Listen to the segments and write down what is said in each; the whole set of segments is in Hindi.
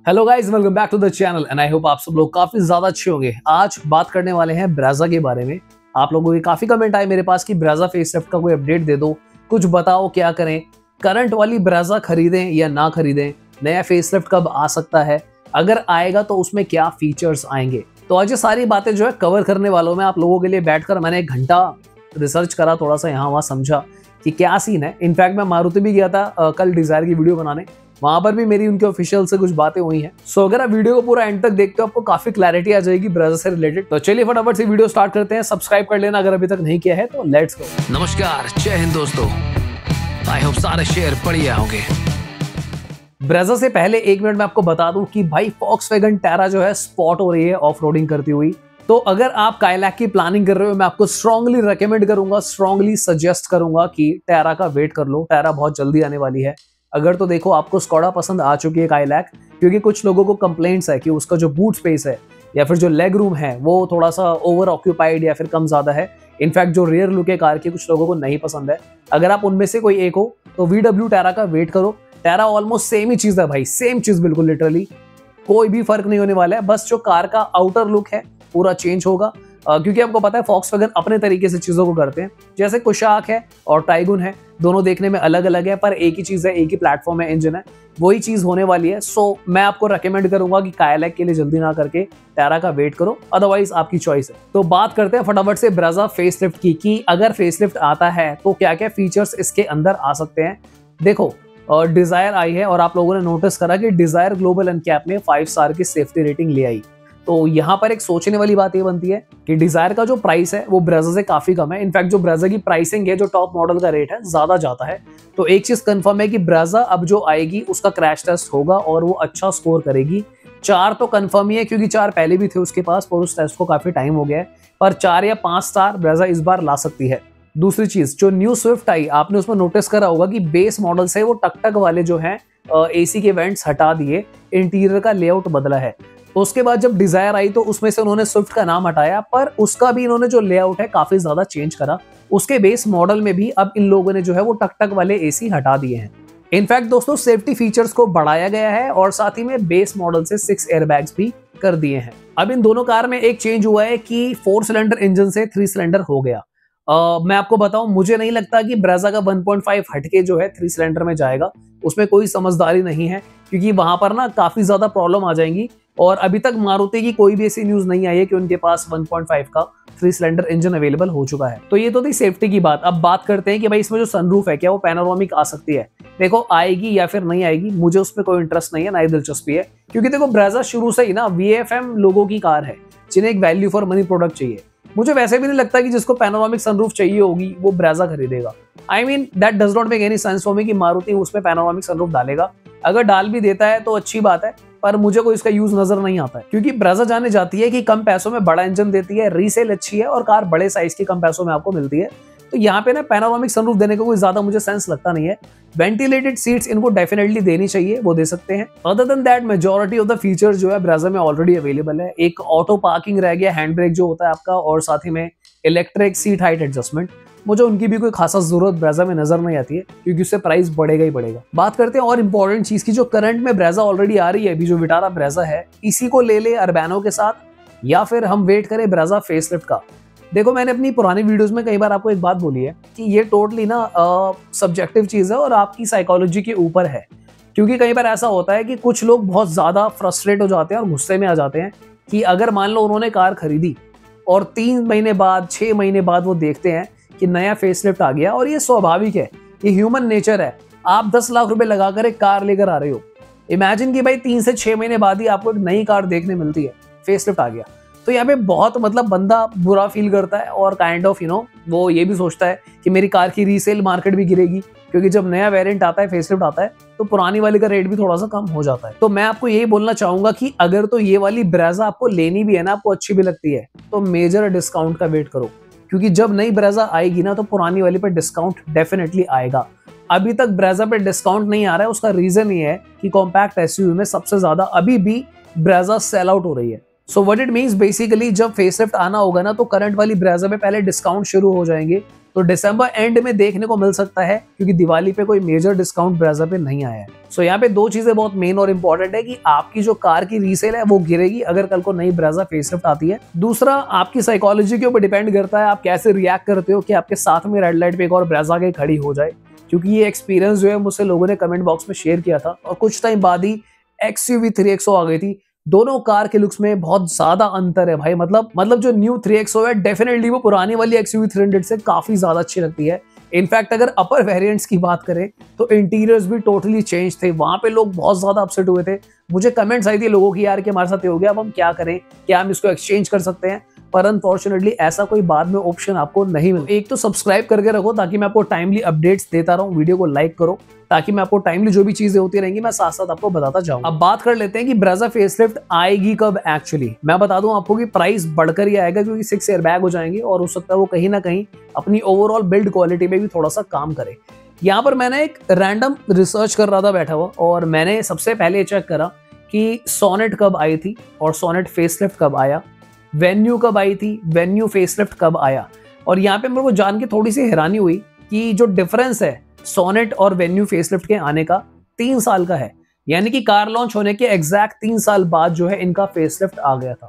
Hello guys, welcome back to the channel and I hope आप सब लोग काफी ज्यादा अच्छे होंगे। आज बात करने वाले हैं ब्रेजा के बारे में। आप लोगों के काफी कमेंट आए मेरे पास कि ब्रेजा फेसलिफ्ट का कोई अपडेट दे दो, कुछ बताओ क्या करें, करंट वाली ब्रेजा खरीदें या ना खरीदें, नया फेसलिफ्ट कब आ सकता है, अगर आएगा तो उसमें क्या फीचर्स आएंगे। तो आज ये सारी बातें जो है कवर करने वालों में आप लोगों के लिए बैठकर मैंने 1 घंटा रिसर्च करा, थोड़ा सा यहाँ वहाँ समझा कि क्या सीन है। इनफैक्ट मैं मारुति भी गया था कल डिजायर की वीडियो बनाने, वहां पर भी मेरी उनके ऑफिशियल से कुछ बातें हुई हैं। सो अगर आप वीडियो को पूरा एंड तक देखते हो आपको काफी क्लैरिटी आ जाएगी ब्रेजा से रिलेटेड। तो चलिए फटाफट से वीडियो स्टार्ट करते हैं। सब्सक्राइब कर लेना अगर अभी तक नहीं किया है तो लेट्स गो। नमस्कार, जय हिंद दोस्तों। आई होप सारे शेयर बढ़िया होंगे। ब्रेजा से पहले 1 मिनट में आपको बता दूं कि भाई फॉक्सवैगन टैरा जो है स्पॉट हो रही है ऑफ रोडिंग करती हुई। तो अगर आप काइलैक की प्लानिंग कर रहे हो, मैं आपको स्ट्रांगली रेकमेंड करूंगा, स्ट्रांगली सजेस्ट करूंगा कि टैरा का वेट कर लो। टैरा बहुत जल्दी आने वाली है। अगर तो देखो आपको स्कोडा पसंद आ चुकी है काइलैक, क्योंकि कुछ लोगों को कंप्लेंट्स है कि उसका जो बूट स्पेस है या फिर जो लेग रूम है वो थोड़ा सा ओवर ऑक्यूपाइड या फिर कम ज्यादा है। इनफैक्ट जो रियर लुक है कार की कुछ लोगों को नहीं पसंद है। अगर आप उनमें से कोई एक हो तो VW टैरा का वेट करो। टैरा ऑलमोस्ट सेम ही चीज है भाई, सेम चीज बिल्कुल, लिटरली कोई भी फर्क नहीं होने वाला है। बस जो कार का आउटर लुक है पूरा चेंज होगा, क्योंकि आपको पता है फॉक्सवैगन अपने तरीके से चीजों को करते हैं। जैसे कुशाक है और टाइगुन है, दोनों देखने में अलग अलग है पर एक ही चीज है, एक ही प्लेटफॉर्म है, इंजन है, वही चीज होने वाली है। सो मैं आपको रेकमेंड करूंगा कि काइलैक के लिए जल्दी ना करके टैरा का वेट करो, अदरवाइज आपकी चॉइस है। तो बात करते हैं फटाफट से ब्रेजा फेसलिफ्ट की कि अगर फेसलिफ्ट आता है तो क्या क्या फीचर्स इसके अंदर आ सकते हैं। देखो डिजायर आई है और आप लोगों ने नोटिस करा कि डिजायर ग्लोबल एनकैप में 5 स्टार की सेफ्टी रेटिंग ले आई। तो यहाँ पर एक सोचने वाली बात ये बनती है कि डिजायर का जो प्राइस है वो ब्रेजा से काफी कम है। इनफैक्ट जो ब्रेजा की प्राइसिंग है, जो टॉप मॉडल का रेट है, ज्यादा जाता है। तो एक चीज कंफर्म है कि ब्रेजा अब जो आएगी उसका क्रैश टेस्ट होगा और वो अच्छा स्कोर करेगी। 4 तो कंफर्म ही है, क्योंकि 4 पहले भी थे उसके पास और उस टेस्ट को काफी टाइम हो गया है, पर 4 या 5 स्टार ब्रेजा इस बार ला सकती है। दूसरी चीज, जो न्यू स्विफ्ट आई, आपने उसमें नोटिस करा होगा कि बेस मॉडल से वो टक टक वाले जो है AC के वेंट्स हटा दिए, इंटीरियर का लेआउट बदला है। तो उसके बाद जब डिजायर आई तो उसमें से उन्होंने स्विफ्ट का नाम हटाया, पर उसका भी इन्होंने जो लेआउट है काफी ज्यादा चेंज करा। उसके बेस मॉडल में भी अब इन लोगों ने जो है वो टक टक वाले AC हटा दिए हैं। इनफैक्ट दोस्तों सेफ्टी फीचर्स को बढ़ाया गया है और साथ ही में बेस मॉडल से 6 एयरबैग्स भी कर दिए हैं। अब इन दोनों कार में एक चेंज हुआ है कि 4 सिलेंडर इंजन से 3 सिलेंडर हो गया। मैं आपको बताऊं, मुझे नहीं लगता कि ब्रेजा का 1.5 हटके जो है 3 सिलेंडर में जाएगा। उसमें कोई समझदारी नहीं है, क्योंकि वहां पर ना काफी ज्यादा प्रॉब्लम आ जाएंगी। और अभी तक मारुति की कोई भी ऐसी न्यूज नहीं आई है कि उनके पास 1.5 का 3 सिलेंडर इंजन अवेलेबल हो चुका है। तो ये तो थी सेफ्टी की बात। अब बात करते हैं कि भाई इसमें जो सनरूफ है क्या वो पैनोरामिक आ सकती है। देखो आएगी या फिर नहीं आएगी, मुझे उसमें कोई इंटरेस्ट नहीं है, ना ही दिलचस्पी है, क्योंकि देखो ब्रेजा शुरू से ही ना VFM लोगों की कार है जिन्हें एक वैल्यू फॉर मनी प्रोडक्ट चाहिए। मुझे वैसे भी नहीं लगता कि जिसको पैनोरामिक सनरूफ चाहिए होगी वो ब्रेजा खरीदेगा। I mean that does not make any sense for me कि मारुति उसमें पैनोरामिक सनरूफ डालेगा। अगर डाल भी देता है तो अच्छी बात है, पर मुझे कोई इसका यूज नजर नहीं आता है, क्योंकि ब्रेजा जाने जाती है कि कम पैसों में बड़ा इंजन देती है, रीसेल अच्छी है और कार बड़े साइज की कम पैसों में आपको मिलती है। तो यहाँ पे ना पैनोरामिक सनरूफ देने का कोई ज्यादा मुझे सेंस लगता नहीं है। वेंटिलेटेड सीट्स इनको डेफिनेटली देनी चाहिए, वो दे सकते हैं। Other than that majority of the features जो है ब्रेजा में ऑलरेडी अवेलेबल है। एक ऑटो पार्किंग रह गया, हैंड ब्रेक जो होता है आपका, और साथ ही में इलेक्ट्रिक सीट हाइट एडजस्टमेंट। मुझे उनकी भी कोई खासा जरूरत ब्रेजा में नजर नहीं आती है, क्योंकि उससे प्राइस बढ़ेगा ही बढ़ेगा। बात करते हैं और इंपॉर्टेंट चीज की, जो करंट में ब्रेजा ऑलरेडी आ रही है, अभी जो विटारा ब्रेजा है, इसी को ले ले अर्बैनो के साथ, या फिर हम वेट करें ब्रेजा फेसलिफ्ट का। देखो मैंने अपनी पुरानी वीडियोस में कई बार आपको एक बात बोली है कि ये टोटली ना सब्जेक्टिव चीज है और आपकी साइकोलॉजी के ऊपर है। क्योंकि कई बार ऐसा होता है कि कुछ लोग बहुत ज्यादा फ्रस्ट्रेट हो जाते हैं और गुस्से में आ जाते हैं कि अगर मान लो उन्होंने कार खरीदी और 3 महीने बाद 6 महीने बाद वो देखते हैं कि नया फेसलिफ्ट आ गया। और ये स्वाभाविक है, ये ह्यूमन नेचर है। आप 10 लाख रुपए लगाकर एक कार लेकर आ रहे हो, इमेजिन कि भाई 3 से 6 महीने बाद ही आपको एक नई कार देखने मिलती है, फेसलिफ्ट आ गया। तो यहाँ पे बहुत मतलब बंदा बुरा फील करता है और काइंड ऑफ वो ये भी सोचता है कि मेरी कार की रीसेल मार्केट भी गिरेगी, क्योंकि जब नया वेरिएंट आता है, फेसलिफ्ट आता है, तो पुरानी वाली का रेट भी थोड़ा सा कम हो जाता है। तो मैं आपको यही बोलना चाहूंगा कि अगर तो ये वाली ब्रेजा आपको लेनी भी है ना, आपको अच्छी भी लगती है, तो मेजर डिस्काउंट का वेट करो, क्योंकि जब नई ब्रेजा आएगी ना तो पुरानी वाली पर डिस्काउंट डेफिनेटली आएगा। अभी तक ब्रेजा पे डिस्काउंट नहीं आ रहा है, उसका रीजन ये है कि कॉम्पैक्ट एसयूवी में सबसे ज्यादा अभी भी ब्रेजा सेल आउट हो रही है। So what it means basically, जब फेसलिफ्ट आना होगा ना तो करंट वाली ब्रेजा में पहले डिस्काउंट शुरू हो जाएंगे, तो दिसंबर एंड में देखने को मिल सकता है, क्योंकि दिवाली पे कोई मेजर डिस्काउंट ब्रेजा पे नहीं आया है। सो यहाँ पे दो चीजें बहुत मेन और इंपॉर्टेंट है कि आपकी जो कार की रीसेल है वो गिरेगी अगर कल को नई ब्रेजा फेसलिफ्ट आती है। दूसरा, आपकी साइकोलॉजी के ऊपर डिपेंड करता है आप कैसे रिएक्ट करते हो कि आपके साथ में रेड लाइट पे एक और ब्रेजा के खड़ी हो जाए, क्योंकि ये एक्सपीरियंस जो है मुझसे लोगों ने कमेंट बॉक्स में शेयर किया था और कुछ टाइम बाद ही XUV 3XO आ गई थी। दोनों कार के लुक्स में बहुत ज्यादा अंतर है भाई। मतलब जो न्यू 3XO है डेफिनेटली वो पुरानी वाली XUV 300 से काफी ज्यादा अच्छी लगती है। इनफैक्ट अगर अपर वेरिएंट्स की बात करें तो इंटीरियर्स भी टोटली चेंज थे। वहां पे लोग बहुत ज्यादा अपसेट हुए थे। मुझे कमेंट्स आई थी लोगों की, यार कि हमारे साथ ये हो गया, अब हम क्या करें, क्या हम इसको एक्सचेंज कर सकते हैं, पर अनफॉर्चुनेटली ऐसा कोई बाद में ऑप्शन आपको नहीं मिला। एक तो सब्सक्राइब करके रखो ताकि मैं आपको टाइमली अपडेट्स देता रहूं, वीडियो को लाइक करो ताकि मैं आपको टाइमली जो भी चीजें होती रहेंगी मैं साथ साथ आपको बताता जाऊं। अब बात कर लेते हैं कि ब्रेजा फेसलिफ्ट आएगी कब। एक्चुअली मैं बता दूं आपको कि प्राइस बढ़कर ही आएगा, क्योंकि 6 एयरबैग हो जाएंगे और हो सकता है वो कहीं ना कहीं अपनी ओवरऑल बिल्ड क्वालिटी में भी थोड़ा सा काम करे। यहाँ पर मैंने एक रैंडम रिसर्च कर रहा था बैठा हुआ, और मैंने सबसे पहले चेक करा कि सोनेट कब आई थी और सोनेट फेसलिफ्ट कब आया, वेन्यू कब आई थी, वेन्यू फेसलिफ्ट कब आया। और यहाँ पे मेरे को जान के थोड़ी सी हैरानी हुई कि जो डिफरेंस है सोनेट और वेन्यू फेसलिफ्ट के आने का 3 साल का है, यानी कि कार लॉन्च होने के एग्जैक्ट 3 साल बाद जो है इनका फेसलिफ्ट आ गया था।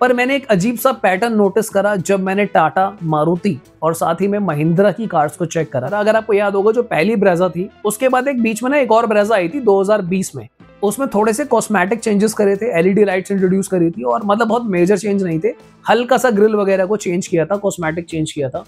पर मैंने एक अजीब सा पैटर्न नोटिस करा जब मैंने टाटा, मारुति और साथ ही में महिंद्रा की कार्स को चेक करा। अगर आपको याद होगा जो पहली ब्रेजा थी उसके बाद एक बीच में ना एक और ब्रेजा आई थी 2020 में, उसमें थोड़े से कॉस्मेटिक चेंजेस करे थे, LED लाइट्स इंट्रोड्यूस करी थी और मतलब बहुत मेजर चेंज नहीं थे, हल्का सा ग्रिल वगैरह को चेंज किया था, कॉस्मेटिक चेंज किया था।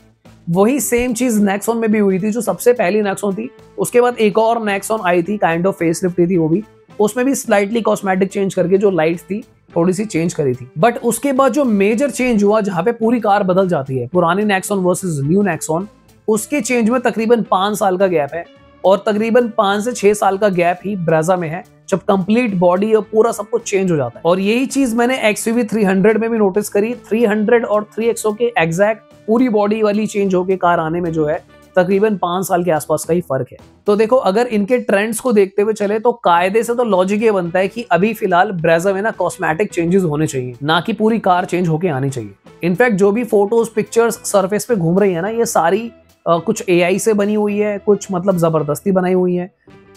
वही सेम चीज नेक्सॉन में भी हुई थी, जो सबसे पहली नेक्सॉन थी। उसके बाद एक और नेक्सॉन आई थी, काइंड ऑफ फेसलिफ्ट थी वो भी, उसमें भी स्लाइटली कॉस्मेटिक चेंज करके जो लाइट्स थी थोड़ी सी चेंज करी थी। बट उसके बाद जो मेजर चेंज हुआ जहां पे पूरी कार बदल जाती है, पुरानी नेक्सॉन वर्सेस न्यू नेक्सॉन, उसके चेंज में तकरीबन 5 साल का गैप है और तकरीबन 5 से 6 साल का गैप ही ब्रेजा में है, जब कंप्लीट बॉडी और पूरा सब कुछ चेंज हो जाता है। और यही चीज मैंने XUV 300 में भी नोटिस करी। 300 और 3XO के एग्जैक्ट पूरी बॉडी वाली चेंज होके कार आने में जो है तकरीबन 5 साल के आसपास का ही फर्क है। तो देखो, अगर इनके ट्रेंड्स को देखते हुए चले तो कायदे से तो लॉजिक ये बनता है कि अभी फिलहाल ब्रेजा में ना कॉस्मेटिक चेंजेस होने चाहिए, ना कि पूरी कार चेंज होके आनी चाहिए। इनफैक्ट जो भी फोटोज, पिक्चर्स सरफेस पे घूम रही है ना, ये सारी कुछ AI से बनी हुई है, कुछ मतलब जबरदस्ती बनाई हुई है।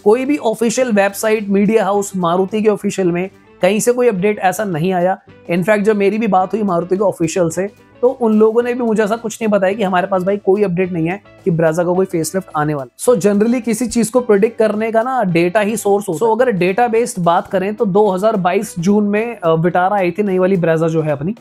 कोई भी official website, media house, Maruti के ऑफिशियल में कहीं से कोई अपडेट ऐसा नहीं आया। इनफैक्ट जब मेरी भी बात हुई मारुति के ऑफिशियल से, तो उन लोगों ने भी मुझे ऐसा कुछ नहीं बताया कि हमारे पास भाई कोई अपडेट नहीं है कि ब्रेजा का कोई फेसलिफ्ट आने वाला। सो जनरली किसी चीज को प्रेडिक्ट करने का ना डेटा ही सोर्स होता है। अगर डेटा बेस्ड बात करें तो 2022 जून में विटारा आई थी, नई वाली ब्रेजा जो है अपनी,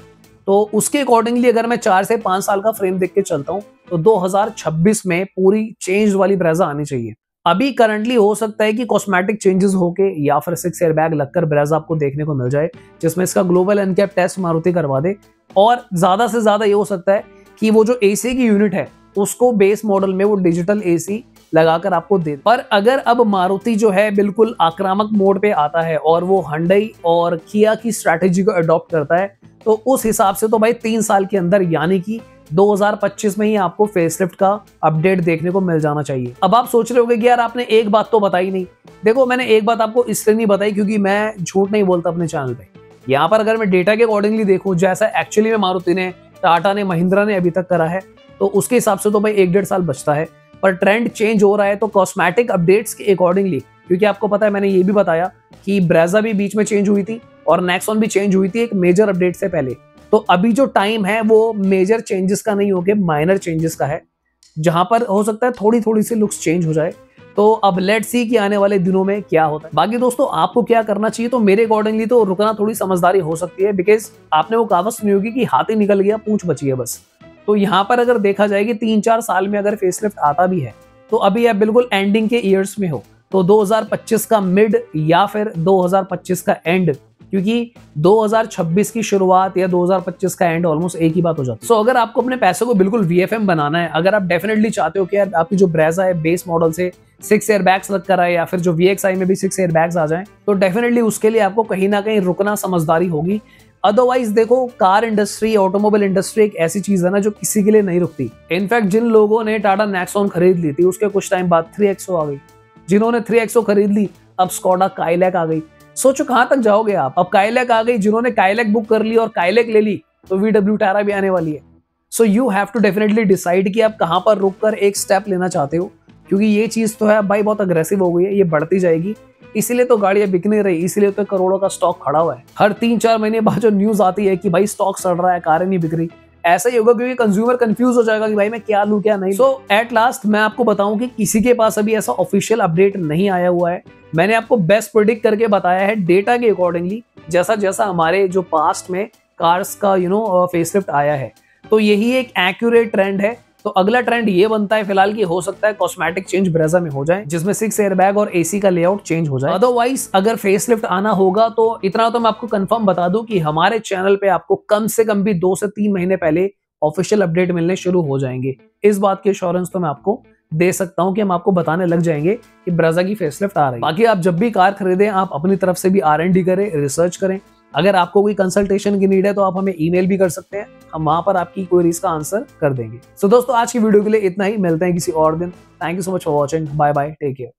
तो उसके अकॉर्डिंगली अगर मैं 4 से 5 साल का फ्रेम देख के चलता हूं तो 2026 में पूरी चेंज वाली ब्रेजा आनी चाहिए। अभी करंटली हो सकता है कि कॉस्मेटिक चेंजेस होके या फिर 6 एयरबैग लगकर ब्रेजा आपको देखने को मिल जाए, जिसमें इसका ग्लोबल एनकैप टेस्ट मारुति करवा दे। और ज्यादा से ज्यादा ये हो सकता है कि वो जो AC की यूनिट है उसको बेस मॉडल में वो डिजिटल AC लगाकर आपको दे। पर अगर अब मारुति जो है बिल्कुल आक्रामक मोड पे आता है और वो हुंडई और किया की स्ट्रैटेजी को अडॉप्ट करता है, तो उस हिसाब से तो भाई 3 साल के अंदर यानी कि 2025 में ही आपको फेसलिफ्ट का अपडेट देखने को मिल जाना चाहिए। अब आप सोच रहे होंगे कि यार आपने एक बात तो बताई नहीं। देखो, मैंने एक बात आपको इसलिए नहीं बताई क्योंकि मैं झूठ नहीं बोलता अपने चैनल पे। यहाँ पर अगर मैं डेटा के अकॉर्डिंगली देखूं, जैसा एक्चुअली में मारुति ने, टाटा ने, महिंद्रा ने अभी तक करा है, तो उसके हिसाब से तो भाई 1-1.5 साल बचता है। पर ट्रेंड चेंज हो रहा है तो कॉस्मेटिक अपडेट्स के अकॉर्डिंगली, क्योंकि आपको पता है मैंने ये भी बताया कि ब्रेजा भी बीच में चेंज हुई थी और नेक्सॉन भी चेंज हुई थी एक मेजर अपडेट से पहले। तो अभी जो टाइम है वो मेजर चेंजेस का नहीं होके माइनर चेंजेस का है, जहां पर हो सकता है थोड़ी थोड़ी सी लुक्स चेंज हो जाए। तो अब लेट्स सी कि आने वाले दिनों में क्या होता है। बाकी दोस्तों, आपको क्या करना चाहिए, तो मेरे अकॉर्डिंगली तो रुकना थोड़ी समझदारी हो सकती है, बिकॉज आपने वो कहावत सुनी होगी कि हाथी निकल गया पूंछ बची है बस। तो यहाँ पर अगर देखा जाए कि 3-4 साल में अगर फेसलिफ्ट आता भी है तो अभी आप बिल्कुल एंडिंग के ईयर्स में हो, तो 2025 का मिड या फिर 2025 का एंड, क्योंकि 2026 की शुरुआत या 2025 का एंड ऑलमोस्ट एक ही बात हो जाती है। सो अगर आपको अपने पैसे को बिल्कुल VFM बनाना है, अगर आप डेफिनेटली चाहते हो कि यार आपकी जो ब्रेजा है बेस मॉडल से 6 एयरबैग्स लग कर आए या फिर जो VXI में भी 6 एयरबैग्स आ जाएं, तो डेफिनेटली उसके लिए आपको कहीं ना कहीं रुकना समझदारी होगी। अदरवाइज देखो, कार इंडस्ट्री, ऑटोमोबाइल इंडस्ट्री एक ऐसी चीज है ना जो किसी के लिए नहीं रुकती। इनफैक्ट जिन लोगों ने टाटा नेक्सॉन खरीद ली थी उसके कुछ टाइम बाद 3XO आ गई, जिन्होंने 3XO खरीद ली अब स्कोडा काइलैक आ गई। सोचो कहां तक जाओगे आप। अब काइलैक आ गई, जिन्होंने काइलैक बुक कर ली और काइलैक ले ली तो VW टारा भी आने वाली है। So you have to definitely decide कि आप कहां पर रुककर एक स्टेप लेना चाहते हो, क्योंकि ये चीज तो है भाई बहुत अग्रेसिव हो गई है, ये बढ़ती जाएगी। इसीलिए तो गाड़ियां बिक नहीं रही, इसीलिए तो करोड़ों का स्टॉक खड़ा हुआ है। हर 3-4 महीने बाद जो न्यूज आती है कि भाई स्टॉक सड़ रहा है, कारें नहीं बिक रही, ऐसा ही होगा क्योंकि कंज्यूमर कंफ्यूज हो जाएगा कि भाई मैं क्या लूं क्या नहीं। सो एट लास्ट मैं आपको बताऊं कि किसी के पास अभी ऐसा ऑफिशियल अपडेट नहीं आया हुआ है। मैंने आपको बेस्ट प्रेडिक्ट करके बताया है डेटा के अकॉर्डिंगली, जैसा जैसा हमारे जो पास्ट में कार्स का फेसलिफ्ट आया है, तो यही एक एक्यूरेट ट्रेंड है। तो अगला ट्रेंड ये बनता है फिलहाल कि हो सकता है कॉस्मेटिक चेंज ब्रेजा में हो जाए, जिसमें 6 एयरबैग और एसी का लेआउट चेंज हो जाए। अदरवाइज अगर फेसलिफ्ट आना होगा तो इतना तो मैं आपको कंफर्म बता दूं कि हमारे चैनल पे आपको कम से कम भी 2 से 3 महीने पहले ऑफिशियल अपडेट मिलने शुरू हो जाएंगे। इस बात की एश्योरेंस तो मैं आपको दे सकता हूं कि हम आपको बताने लग जाएंगे कि ब्रेजा की फेसलिफ्ट आ रही है। बाकी आप जब भी कार खरीदें आप अपनी तरफ से भी R&D करें, रिसर्च करें। अगर आपको कोई कंसल्टेशन की नीड है तो आप हमें ईमेल भी कर सकते हैं, हम वहां पर आपकी क्वेरीज का आंसर कर देंगे। सो दोस्तों आज की वीडियो के लिए इतना ही, मिलते हैं किसी और दिन। Thank you so much for watching, bye bye, take care.